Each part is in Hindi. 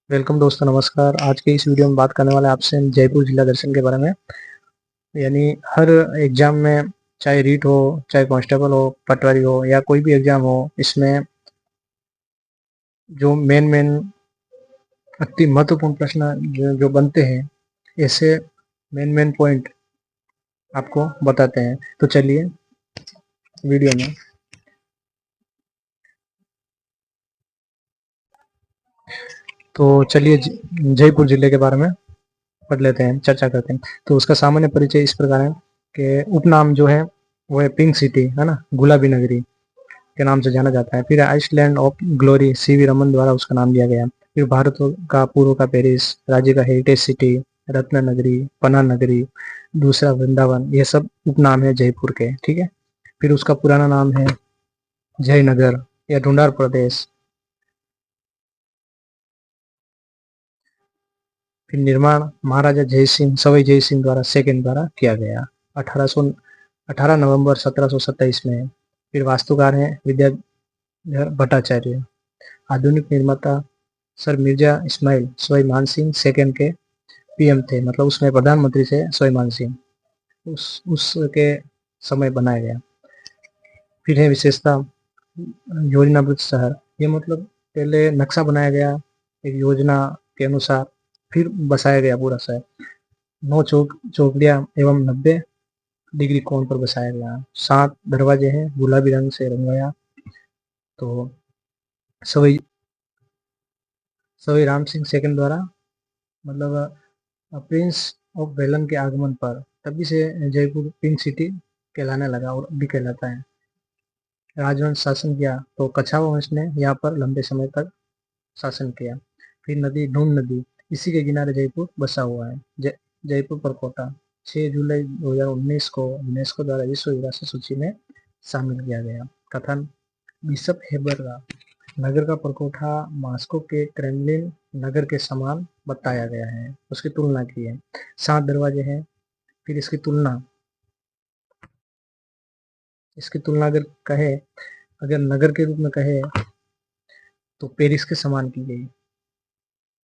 वेलकम दोस्तों, नमस्कार। आज के इस वीडियो में बात करने वाले आपसे हम जयपुर जिला दर्शन के बारे में। यानी हर एग्जाम में, चाहे रीट हो, चाहे कांस्टेबल हो, पटवारी हो या कोई भी एग्जाम हो, इसमें जो मेन अति महत्वपूर्ण प्रश्न जो बनते हैं, ऐसे मेन पॉइंट आपको बताते हैं। तो चलिए वीडियो में। तो चलिए जयपुर जिले के बारे में पढ़ लेते हैं, चर्चा करते हैं। तो उसका सामान्य परिचय इस प्रकार है कि उपनाम जो है वो है पिंक सिटी, है ना, गुलाबी नगरी के नाम से जाना जाता है। फिर island of glory, C V Raman द्वारा उसका नाम दिया गया। फिर भारत का पूर्व का पेरिस, राज्य का हेरिटेज सिटी, रत्न नगरी, पना नगरी, दूसरा वृंदावन, ये सब उपनाम है जयपुर के। ठीक है। फिर उसका पुराना नाम है जयनगर या ढूंढार प्रदेश। फिर निर्माण महाराजा जयसिंह, सवाई जयसिंह द्वारा सेकंड द्वारा किया गया 18 नवंबर 1727 में। फिर वास्तुकार हैं विद्याधर भट्टाचार्य। आधुनिक निर्माता सर मिर्जा इस्माइल सवाई मानसिंह सेकंड के पीएम थे, मतलब उसमें प्रधानमंत्री थे सवाई मानसिंह, उसके समय बनाया गया। फिर है विशेषता योजनाबद्ध शहर, ये मतलब पहले नक्शा बनाया गया एक योजना के अनुसार, फिर बसाया गया पूरा शहर। 9 चौकड़ियाँ एवं 90 डिग्री कोण पर बसाया गया। 7 दरवाजे हैं, गुलाबी रंग से रंगाया। तो सवाई सवाई राम सिंह सेकंड द्वारा, मतलब प्रिंस ऑफ वेलन के आगमन पर तभी से जयपुर पिंक सिटी कहलाने लगा और भी कहलाता है। राजवंश शासन किया तो कछावा वंश ने यहाँ पर लंबे समय तक शासन किया। फिर नदी ढूंढ नदी, इसी के किनारे जयपुर बसा हुआ है। जयपुर पर कोटा 6 जुलाई 2019 को यूनेस्को द्वारा विश्व विरासत सूची में शामिल किया गया। कथन बिशप हेबर का नगर का परकोठा मॉस्को के क्रेमलिन नगर के समान बताया गया है, उसकी तुलना की है। 7 दरवाजे हैं। फिर इसकी तुलना अगर नगर के रूप में कहे तो पेरिस के समान की गई।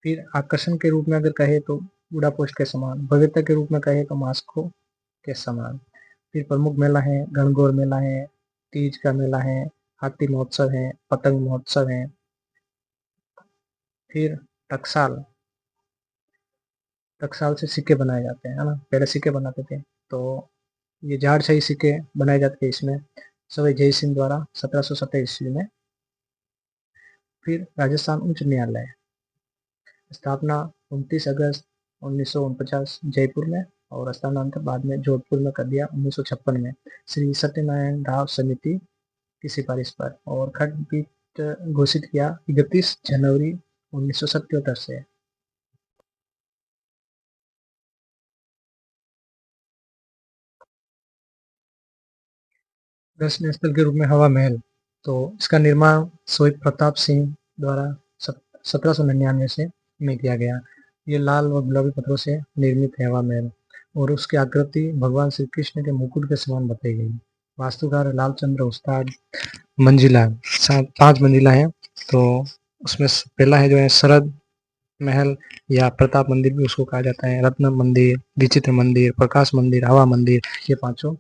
फिर आकर्षण के रूप में अगर कहे तो बुडापेस्ट के समान। भव्यता के रूप में कहे तो मॉस्को के समान। फिर प्रमुख मेला है, गणगौर मेला है, तीज का मेला है, हाथी महोत्सव है, पतंग महोत्सव है। फिर टकसाल, टकसाल से सिक्के बनाए जाते हैं, है ना, पहले सिक्के बनाते थे। तो ये झाड़शाही सिक्के बनाए जाते थे इसमें, सवाई जय सिंह द्वारा 1727 ईस्वी में। फिर राजस्थान उच्च न्यायालय स्थापना 29 अगस्त 1949 जयपुर में, और स्थानांतर बाद में जोधपुर में कर दिया 1956 में श्री सत्यनारायण राव समिति की सिफारिश पर, और खंडपीठ घोषित किया 31 जनवरी 1977 से। दर्शनीय स्थल के रूप में हवा महल, तो इसका निर्माण शहीद प्रताप सिंह द्वारा 1799 से में किया गया। ये लाल व गुलाबी पत्थरों से निर्मित है हवा महल, और उसकी आकृति भगवान श्री कृष्ण के मुकुट के समान बताई गई। वास्तुकार लालचंद्र उस्ताद। मंजिला 5 मंजिला है। तो उसमें पहला है जो है शरद महल या प्रताप मंदिर भी उसको कहा जाता है, रत्न मंदिर, विचित्र मंदिर, प्रकाश मंदिर, हवा मंदिर, ये पांचों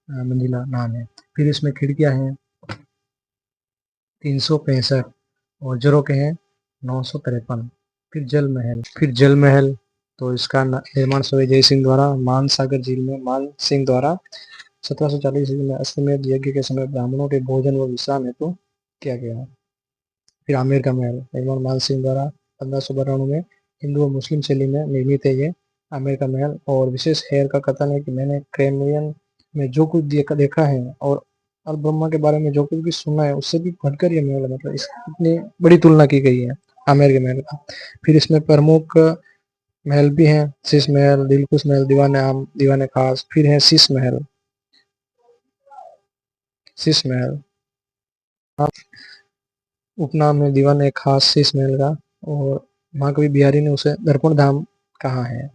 मंजिला नाम है। फिर इसमें खिड़कियां हैं 365 और झरोखे हैं 953। फिर जल महल, तो इसका निर्माण सवाई जय सिंह द्वारा मान सागर झील में मान सिंह द्वारा 1740 में अश्वमेध यज्ञ के समय ब्राह्मणों के भोजन व विश्राम हेतु किया गया। फिर आमेर का महल निर्माण मान सिंह द्वारा 1592 में हिंदू और मुस्लिम शैली में निर्मित है ये आमेर का महल। और विशेष हेयर का कथन है कि मैंने क्रेमलिन में जो कुछ देखा है और अल ब्रह्मा के बारे में जो कुछ भी सुना है, उससे भी बढ़कर ये महल है, मतलब इतनी बड़ी तुलना की गई है आमेर के महल का। फिर इसमें प्रमुख महल भी हैं, शीश महल, दिलकुश महल, दीवाने आम, दीवाने खास। फिर है शीश महल उपनाम है दीवाने खास शीश महल का, और महाकवि बिहारी ने उसे दर्पण धाम कहा है।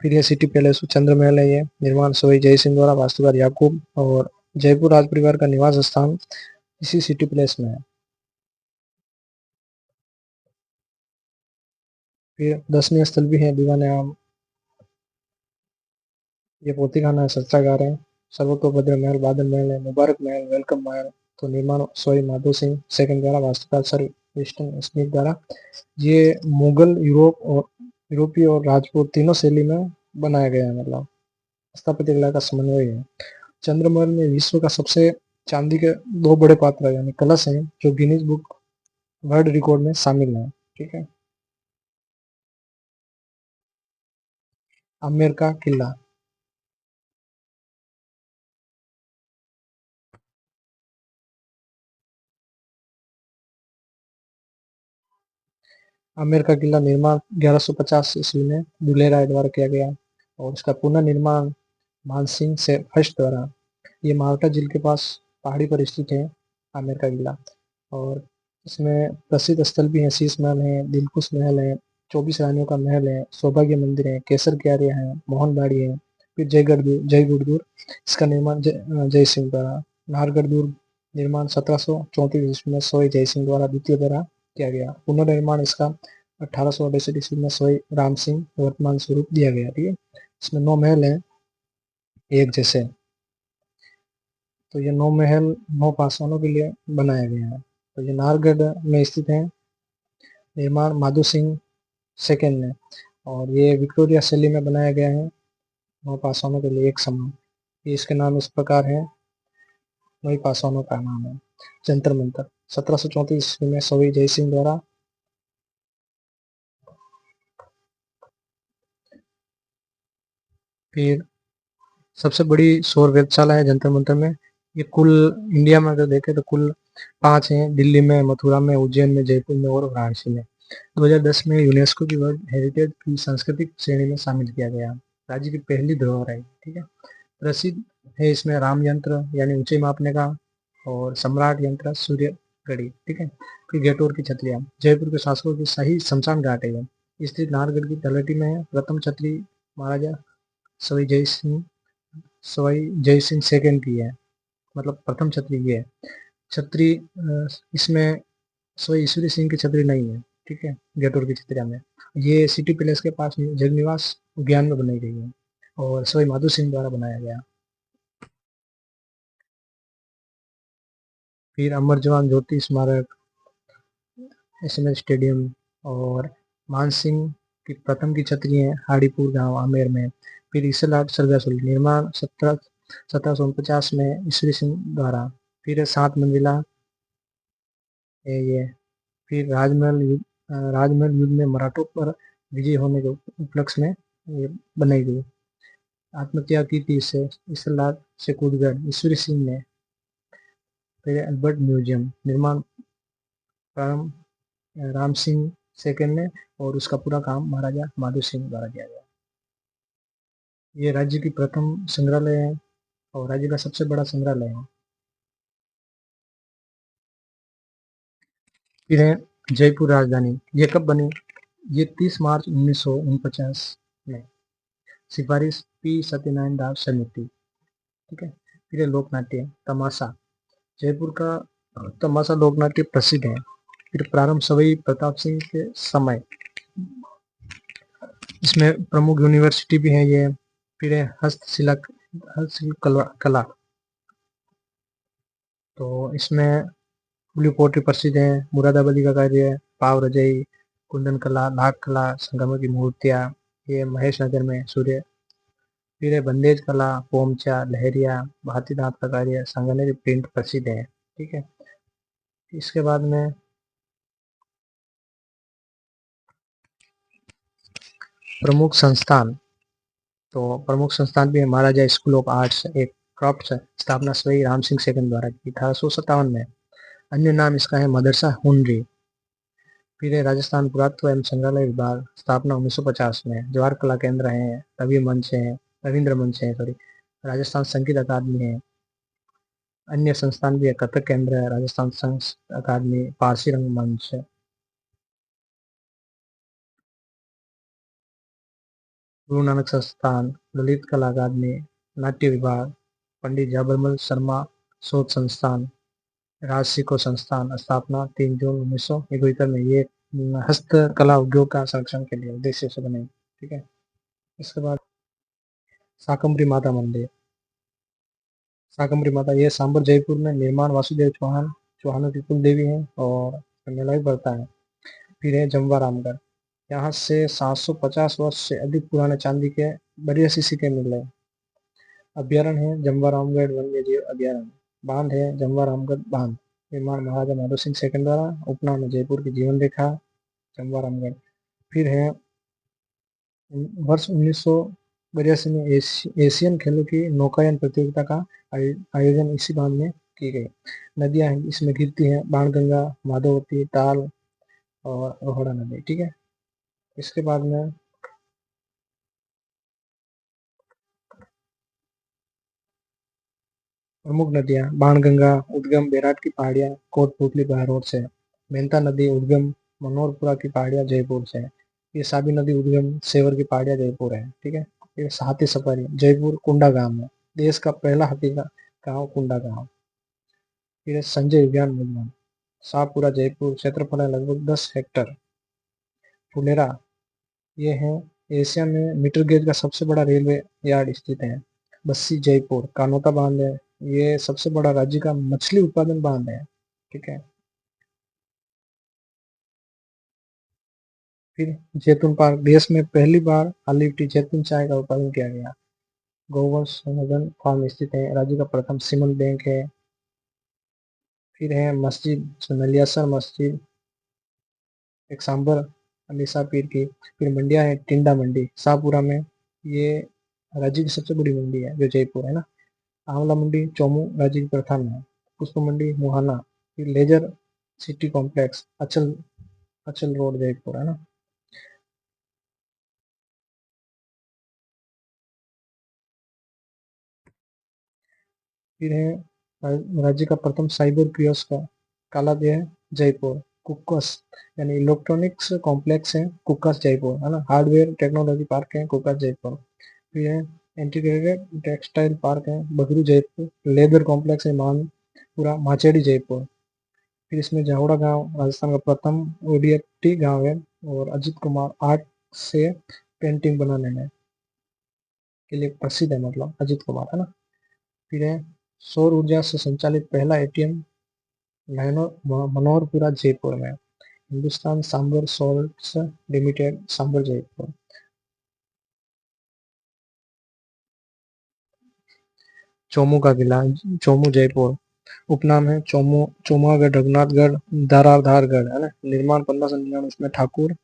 फिर यह सिटी पैलेस चंद्र महल है, ये निर्माण सवाई जय सिंह द्वारा, वास्तुकार याकूब, और जयपुर राज परिवार का निवास स्थान इसी सिटी पैलेस में है। फिर दर्शनीय स्थल भी है दीवाने आम, ये पोतीखाना है, शस्त्रागार है, सर्वतोभद्र महल, बादल महल है, मुबारक महल, वेलकम महल। तो निर्माण सॉरी माधो सिंह सेकंड द्वारा, वास्तुकार सर विस्टन स्मिथ द्वारा। ये मुगल, यूरोपीय और राजपूत तीनों शैली में बनाया गया है, मतलब स्थापत्य कला का समन्वय है। चंद्रमहल में विश्व का सबसे चांदी के दो बड़े पात्र यानी कलश हैं जो गिनीज बुक वर्ल्ड रिकॉर्ड में शामिल है। ठीक है। आमेर का किला, आमेर का किला निर्माण 1150 ईस्वी में दुल्हे राय द्वारा किया गया और इसका पुनर्निर्माण मानसिंह से फर्स्ट द्वारा। ये मावटा झील के पास पहाड़ी पर स्थित है आमेर का किला। और इसमें प्रसिद्ध स्थल भी है, शीश महल है, दिलकुश महल है, 24 रानियों का महल है, सौभाग्य मंदिर है, केसर क्यारिया है, मोहनबाड़ी है। फिर जयगढ़ दुर्ग, इसका निर्माण जय सिंह द्वारा। नाहरगढ़ दुर्ग निर्माण 1734 ईस्वी में सोई जय सिंह द्वारा द्वितीय द्वारा किया गया। पुनर्निर्माण इसका 1868 ईस्वी में सोई राम सिंह वर्तमान स्वरूप दिया गया। ठीक है। इसमें 9 महल है एक जैसे। तो ये 9 महल 9 पासवानों के लिए बनाया गया है। तो ये नाहरगढ़ में स्थित है, निर्माण माधो सिंह सेकेंड ने, और ये विक्टोरिया शैली में बनाया गया है 9 पासवानों के लिए एक समान। ये इसके नाम इस प्रकार है, 9 पासवानों का नाम है। जंतर मंतर 1734 ईस्वी में सोई जय सिंह द्वारा। फिर सबसे बड़ी सौर वेधशाला है जंतर मंतर में। ये कुल इंडिया में अगर देखें तो कुल 5 हैं, दिल्ली में, मथुरा में, उज्जैन में, जयपुर में और वाराणसी में। 2010 में यूनेस्को की वर्ल्ड हेरिटेज की सांस्कृतिक श्रेणी में शामिल किया गया। राज्य की पहली धरोहर है। ठीक है। प्रसिद्ध है इसमें राम यंत्र यानी ऊंचाई मापने का, और सम्राट यंत्र सूर्य घड़ी। ठीक है। फिर गेटोर की छतरियाँ, जयपुर के शासकों की शाही शमशान घाट है ये, स्थित नाहरगढ़ की तलहटी में है। प्रथम छतरी महाराजा सवाई जय सिंह सेकंड की है, मतलब प्रथम छतरी ये है। छतरी इसमें सवाई ईश्वरी सिंह की छतरी नहीं है। ठीक है। गेटोर की छतरिया में ये सिटी पैलेस के पास जगनिवास उद्यान में बनाई गई है और सवाई माधो सिंह द्वारा बनाया गया। फिर अमर जवान ज्योति स्मारक, एसएमएस स्टेडियम, और मानसिंह की प्रथम की छतरी है हाड़ीपुर गांव आमेर में। फिर ईसलाट सरगासुल, निर्माण 1750 में ईश्वरी सिंह द्वारा। फिर 7 मंजिला है ये। फिर राजमहल युद्ध में मराठों पर विजय होने के उपलक्ष्य में ये बनाई गई। आत्महत्या की थी इससे ईसलाट से कूदकर ईश्वरी सिंह ने। फिर अल्बर्ट म्यूजियम, निर्माण प्रारंभ राम सिंह सेकंड ने और उसका पूरा काम महाराजा माधो सिंह द्वारा किया गया। ये राज्य की प्रथम संग्रहालय है और राज्य का सबसे बड़ा संग्रहालय है। फिर है जयपुर राजधानी, ये कब बनी? ये 30 मार्च 1949 में, सिफारिश पी सत्यनारायण दास समिति। ठीक है। फिर है लोकनाट्य तमाशा, जयपुर का तमाशा लोकनाट्य प्रसिद्ध है। फिर प्रारंभ सवाई प्रताप सिंह के समय, इसमें प्रमुख यूनिवर्सिटी भी है ये। फिर है हस्तशिल्प कला, तो इसमें ब्लू पोट्री प्रसिद्ध है, मुरादाबादी का कार्य, पाव रजाई, कुंदन कला, नाग कला, संगमर की मूर्तियाँ, ये महेश नगर में सूर्य। फिर है बंदेज कला, पोमचा, लहरिया, भाती दांत का कार्य, संगनेरी प्रिंट प्रसिद्ध है। ठीक है। इसके बाद में प्रमुख संस्थान, तो प्रमुख संस्थान भी है महाराजा स्कूल ऑफ आर्ट्स एक क्राफ्ट, स्थापना सवाई राम सिंह सेकंड द्वारा की 1857 में। अन्य नाम इसका है मदरसा हुनरी। फिर है राजस्थान पुरातत्व एवं संग्रहालय विभाग, स्थापना 1950 में। जवाहर कला केंद्र है, रविंद्र मंच है सॉरी, राजस्थान संगीत अकादमी है। अन्य संस्थान भी है, कथक केंद्र है, राजस्थान संगीत अकादमी, पारसी रंगमंच है। गुरु नानक संस्थान, ललित कला अकादमी, नाट्य विभाग, पंडित जवाहरमल शर्मा शोध संस्थान, राजसिको संस्थान, स्थापना 3 जून 1971 में। ये हस्तकला उद्योग का संरक्षण के लिए उद्देश्य से बने। ठीक है। इसके बाद शाकंभरी माता मंदिर। शाकंभरी माता, ये सांबर जयपुर में निर्माण वासुदेव चौहानों की कुल देवी है और मेला भी बढ़ता है। फिर है जमवा रामगढ़। यहाँ से 750 वर्ष से अधिक पुराने चांदी के बड़ी सिक्के मिल रहे हैं। अभ्यारण्य है जमवा रामगढ़ वन्य जीव अभ्यारण्य। बांध है जमवा रामगढ़ बांध। निर्माण महाराजा माधो सिंह सेकंड द्वारा। उपनाम है जयपुर की जीवन रेखा जमवा रामगढ़। फिर है वर्ष 1982 में एशियन खेलों की नौकायन प्रतियोगिता का आयोजन इसी बांध में की गई। नदियां इसमें गिरती हैं बाणगंगा, माधवती, ताल और रोहड़ा नदी। ठीक है। इसके बाद में प्रमुख नदियां बाणगंगा उद्गम बेराट की पहाड़ियां कोटपुतली बहरोड से। मेहता नदी उद्गम मनोहरपुरा की पहाड़ियां जयपुर से। ये साबी नदी उद्गम सेवर की पहाड़ियां जयपुर है। ठीक है। फिर हाथी सफारी जयपुर कुंडा गांव में। देश का पहला हाथी का गांव कुंडा गांव। फिर संजय उद्यान मैदान शाहपुरा जयपुर। क्षेत्रफल है लगभग 10 हेक्टर। फुलेरा, ये है एशिया में मीटर गेज का सबसे बड़ा रेलवे यार्ड स्थित है। बस्सी जयपुर। कानोता बांध है, ये सबसे बड़ा राज्य का मछली उत्पादन बांध है। ठीक है। फिर जैतून पार्क, देश में पहली बार काली लिट्टी जैतून चाय का उत्पादन किया गया। गोवंश संवर्धन फार्म स्थित है, राज्य का प्रथम सीमेंट बैंक है। फिर है मस्जिद नलियासर मस्जिद, एक सांबर अलीसा पीर की। फिर मंडिया है टिंडा मंडी शाहपुरा में, ये राज्य की सबसे बड़ी मंडी है जो जयपुर है ना। आंवला मंडी चोमू राज्य की प्रथम है। पुष्प मंडी मुहाना। फिर लेजर सिटी कॉम्प्लेक्स अचल अचल रोड जयपुर है ना। फिर है राज्य का प्रथम साइबर कियोस्क काला देह जयपुर। कुक्कस यानी इलेक्ट्रॉनिक्स कॉम्प्लेक्स है कुक्कस जयपुर है ना। हार्डवेयर टेक्नोलॉजी पार्क है कुक्कस जयपुर। फिर है इंटीग्रेटेड टेक्सटाइल पार्क है बगरू जयपुर। लेदर कॉम्प्लेक्स है मानपुरा माचेड़ी जयपुर। फिर इसमें जाहुड़ा गांव राजस्थान का प्रथम ओडीएफटी गांव है। और अजित कुमार आर्ट से पेंटिंग बनाने में के लिए प्रसिद्ध है, मतलब अजित कुमार है ना। फिर है सौर ऊर्जा से संचालित पहला एटीएम मनोहरपुरा जयपुर में। Hindustan Sambhar salts limited Sambhar Jaipur. चोमू का किला चोमू जयपुर। उपनाम है चोमू चोमागढ़ रघुनाथगढ़ दाराधारगढ़ है ना। निर्माण 1599 में ठाकुर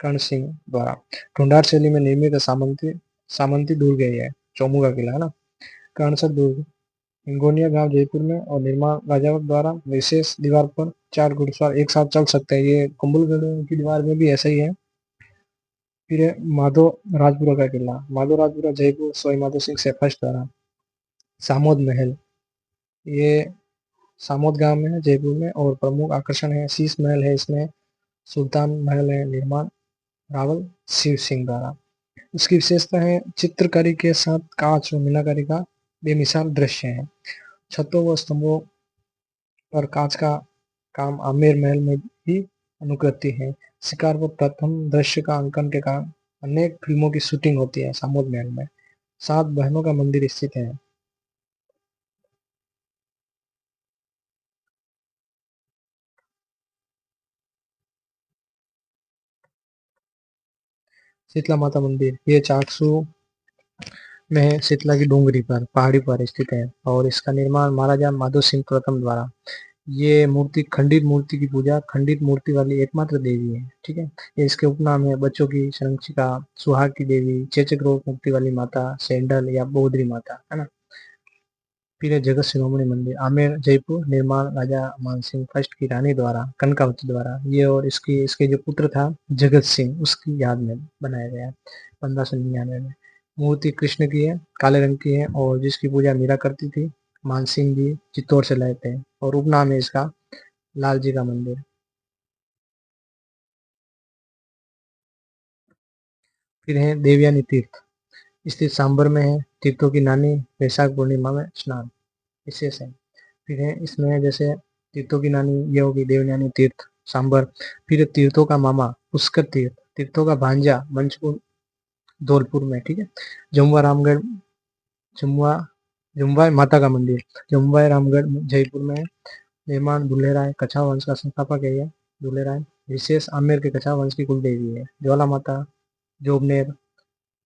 कर्ण सिंह द्वारा। ढूंढार शैली में निर्मित सामंती सामंती दुर्ग है ये चोमू का किला है ना। कर्णसर दुर्ग हिंगोनिया गांव जयपुर में और निर्माण राजाओं द्वारा। विशेष दीवार पर 4 घुड़सवार एक साथ चल सकते हैं, ये कुंभलगढ़ की दीवार में भी ऐसा ही है। फिर है माधो राजपुरा का किला माधो राजपुरा जयपुर सवाई माधो सिंह से फर्स्ट द्वारा। सामोद महल, ये सामोद गांव में है जयपुर में और प्रमुख आकर्षण है शीश महल है इसमें। सुल्तान महल है निर्माण रावल शिव सिंह द्वारा। उसकी विशेषता है चित्रकारी के साथ कांच और मीनाकारी का बेमिसाल दृश्य है। छतों व स्तंभों पर कांच का काम आमेर महल में भी अनुकृति है। शिकार व प्रथम दृश्य का अंकन के कारण अनेक फिल्मों की शूटिंग होती है सामोद महल में। 7 बहनों का मंदिर स्थित है। शीतला माता मंदिर, ये चाकसू में है शीतला की डूंगरी पर पहाड़ी पर स्थित है और इसका निर्माण महाराजा माधो सिंह प्रथम द्वारा। ये मूर्ति खंडित मूर्ति की पूजा खंडित मूर्ति वाली एकमात्र देवी है। ठीक है। ये इसके उपनाम है बच्चों की संरक्षिका, सुहाग की देवी, चेचक रोग मुक्ति वाली माता, सैंडल या बोधरी माता है ना। फिर है जगत शिरोमणि मंदिर आमेर जयपुर। निर्माण राजा मानसिंह फर्स्ट की रानी द्वारा कनकावती द्वारा। ये और इसके जो पुत्र था जगत सिंह उसकी याद में बनाया गया 1599 में। मूर्ति कृष्ण की है, काले रंग की है और जिसकी पूजा मीरा करती थी। मानसिंह जी चित्तौड़ से लाए थे और उपनाम है इसका लाल जी का मंदिर। फिर है देवयानी तीर्थ स्थित सांबर में है। तीर्थों की नानी वैशाख पूर्णिमा में स्नान विशेष है। फिर है इसमें जैसे तीर्थों की नानी ये होगी देवयानी तीर्थ सांबर। फिर तीर्थों का मामा पुष्कर तीर्थ, तीर्थों का भांजा मंचपुर धौलपुर में, ठीक है। जमुआ रामगढ़, जमुआ जमुआ माता का मंदिर जमुआ रामगढ़ जयपुर में है। निर्माण दुल्हेराय, कछावा वंश का संस्थापक है ये दुल्हेराय। विशेष आमेर के कछावा वंश की कुल देवी है। ज्वाला माता जोबनेर,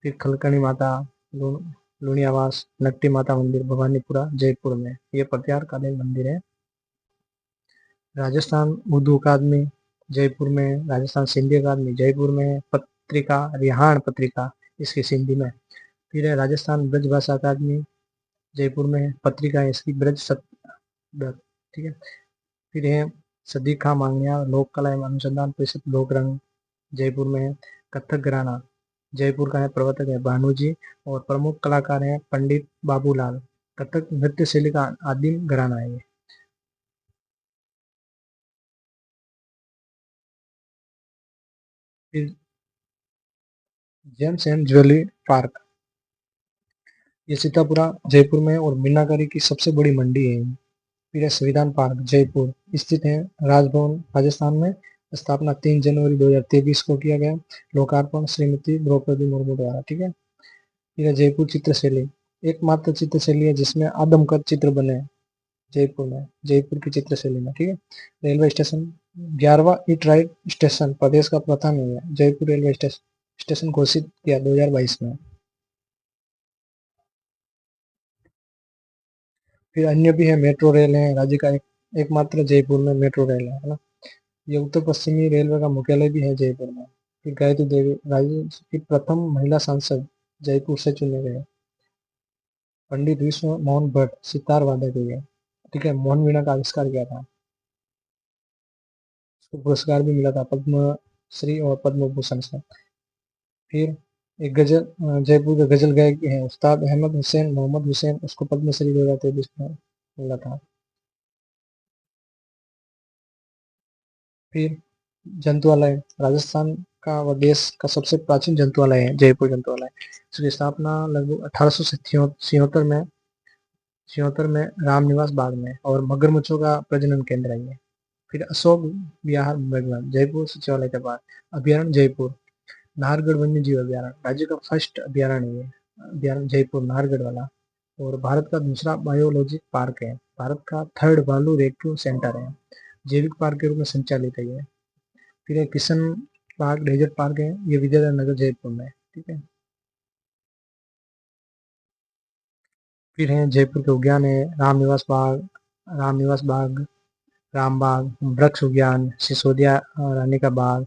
फिर खलकणी माता, लुणियावास, नट्टी माता मंदिर भवानीपुरा जयपुर में, ये प्रत्यार कालीन मंदिर है। राजस्थान उर्दू अकादमी जयपुर में, राजस्थान सिंधी अकादमी जयपुर में, पत्रिका रिहाण पत्रिका इसकी सिंधी में। फिर है राजस्थान ब्रज भाषा अकादमी जयपुर में, पत्रिका इसकी ब्रज ठीक है। फिर है सदीखा मांगनिया लोक कला एवं अनुसंधान परिषद लोक रंग जयपुर में है। कथक घराना जयपुर का है, प्रवर्तक है भानुजी और प्रमुख कलाकार हैं पंडित बाबूलाल। कथक नृत्य शैली का आदिम घराना है ये। फिर जेम्स एंड ज्वेलरी पार्क, ये सीतापुरा जयपुर में और मीनाकारी की सबसे बड़ी मंडी है। फिर है संविधान पार्क जयपुर, स्थित है राजभवन राजस्थान में। स्थापना 3 जनवरी 2023 को किया गया। लोकार्पण श्रीमती द्रौपदी मुर्मू द्वारा, ठीक है। फिर है जयपुर चित्रशैली, एकमात्र चित्रशैली है जिसमें आदमकद चित्र बने हैं जयपुर में, जयपुर की चित्रशैली में, ठीक है। रेलवे स्टेशन 11वां ईट राइट स्टेशन प्रदेश का प्रथम है जयपुर रेलवे स्टेशन घोषित किया 2022 में। फिर अन्य भी है, मेट्रो रेल है राज्य का एकमात्र जयपुर में मेट्रो रेल है ना। ये उत्तर पश्चिमी रेलवे का मुख्यालय भी है जयपुर में। फिर गायत्री देवी राज्य की प्रथम महिला सांसद जयपुर से चुने गए। पंडित विश्व मोहन भट्ट सितार वादक है, ठीक है। मोहन वीणा का आविष्कार किया था, उसको पुरस्कार भी मिला था पद्म श्री और पद्म भूषण से। फिर एक गजल जयपुर के गजल गायक है उस्ताद अहमद हुसैन मोहम्मद हुसैन, उसको पद्मश्री 2023 में मिला था। फिर जंतुआलय राजस्थान का व देश का सबसे प्राचीन जंतुआलय है जयपुर जंतुआलय। इसकी स्थापना लगभग 1876 में रामनिवास बाग में, और मगरमच्छों का प्रजनन केंद्र है ये। फिर अशोक विहार बागवान जयपुर सचिवालय के पास। अभ्यारण्य जयपुर नाहरगढ़ वन्य जीव अभ्यारण्य राज्य का फर्स्ट अभ्यारण्य है अभ्यारण्य जयपुर नाहरगढ़ वाला, और भारत का दूसरा बायोलॉजिक पार्क है। भारत का 3rd भालू रेस्क्यू सेंटर है, जैविक पार्क के रूप में संचालित है ये। फिर एक किशन पार्क डेजर्ट पार्क है, ये विद्याधर नगर जयपुर में, ठीक है। फिर है जयपुर के उद्यान है रामनिवास बाग, रामबाग, वृक्ष उद्यान, सिसोदिया रानी का बाग,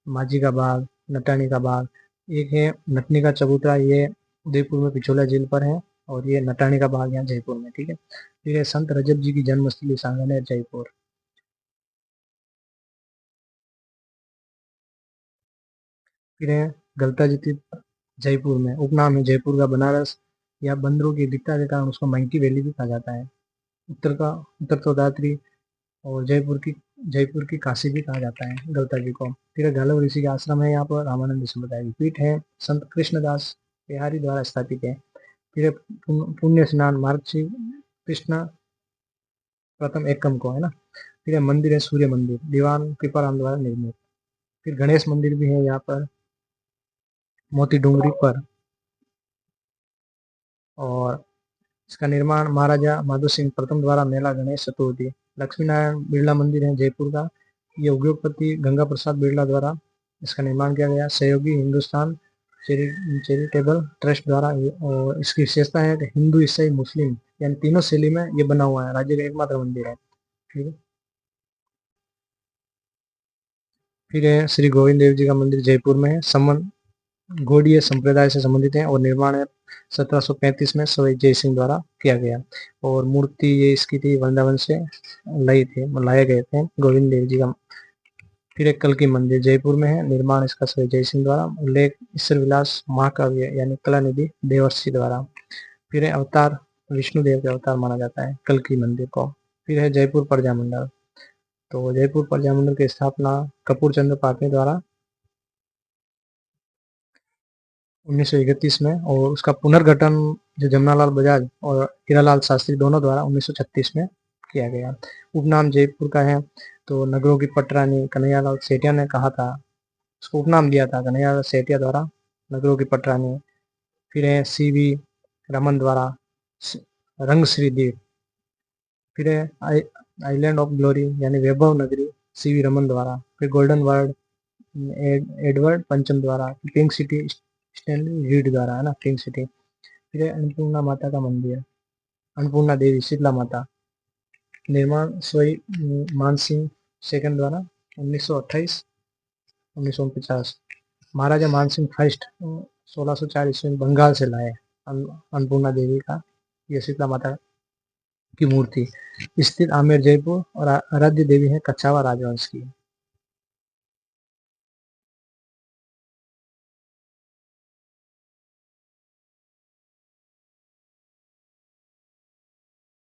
माझी का बाग, नटानी का बाग। एक है नटनी का चबूतरा, ये उदयपुर में पिछोला झील पर है, और ये नटानी का बाग यहाँ जयपुर में, ठीक है। फिर है संत रजब जी की जन्मस्थली सांगनेर जयपुर। फिर है गलता जी तीर्थ जयपुर में, उपनाम है जयपुर का बनारस, या बंदरों की अधिकता के कारण उसको मंकी वैली भी कहा जाता है। उत्तर तो दात्री, और जयपुर की काशी भी कहा जाता है गलता जी को। फिर गालव ऋषि का आश्रम है यहाँ पर, रामानंद समुदाय की पीठ है, संत कृष्णदास बिहारी द्वारा स्थापित है। फिर पुण्य स्नान मार्ग श्री कृष्ण प्रथम एकम को है ना। फिर मंदिर है सूर्य मंदिर, दीवान कृपाराम द्वारा निर्मित। फिर गणेश मंदिर भी है यहाँ पर मोती डूंगरी पर, और इसका निर्माण महाराजा माधो सिंह प्रथम द्वारा मेला गणेश चतुर्थी। लक्ष्मी नारायण बिरला मंदिर है जयपुर का, ये उद्योगपति गंगा प्रसाद बिरला द्वारा इसका निर्माण किया गया, सहयोगी हिंदुस्तान चैरिटेबल ट्रस्ट द्वारा। और इसकी विशेषता है कि हिंदू ईसाई मुस्लिम यानी तीनों शैली में ये बना हुआ है, राज्य का एकमात्र मंदिर है, ठीक है। फिर है श्री गोविंद देव जी का मंदिर जयपुर में है, गौड़ीय संप्रदाय से संबंधित है, और निर्माण है 1735 में सवाई जय सिंह द्वारा किया गया, और मूर्ति ये इसकी थी वृंदावन से लाए गए थे गोविंद देव जी का। फिर एक कल की मंदिर जयपुर में है, निर्माण इसका सवाई जय सिंह द्वारा, उल्लेख ईश्वर विलास महाकाव्य यानी कलानिधि देवर्षि द्वारा। फिर है अवतार विष्णुदेव के अवतार माना जाता है कल की मंदिर को। फिर है जयपुर प्रजा मंडल, तो जयपुर प्रजा मंडल की स्थापना कपूर चंद्र पाटनी द्वारा 1931 में, और उसका पुनर्गठन जो जमनालाल बजाज और हीरालाल शास्त्री दोनों द्वारा 1936 में किया गया। उपनाम जयपुर का है तो नगरों की पटरानी कन्हैयालाल सेठिया ने कहा था, उसको उपनाम दिया था कन्हैयालाल सेठिया द्वारा नगरों की पटरानी। फिर है CV रमन द्वारा रंग श्री द्वीप। फिर है आइलैंड ऑफ ग्लोरी यानी वैभव नगरी CV रमन द्वारा। फिर गोल्डन वर्ल्ड एडवर्ड पंचम द्वारा। पिंक सिटी स्टैनली रीड द्वारा, है ना, पिंक सिटी। फिर है अन्नपूर्णा माता का मंदिर, अन्नपूर्णा देवी शीतला माता, निर्माण सोई मानसिंह सेकंड द्वारा 1928-1949। महाराजा मानसिंह फर्स्ट 1604 ईस्वी में बंगाल से लाए अन्नपूर्णा देवी का, ये शीतला माता की मूर्ति। स्थित आमेर जयपुर और आराध्य देवी है कछावा राजवंश की।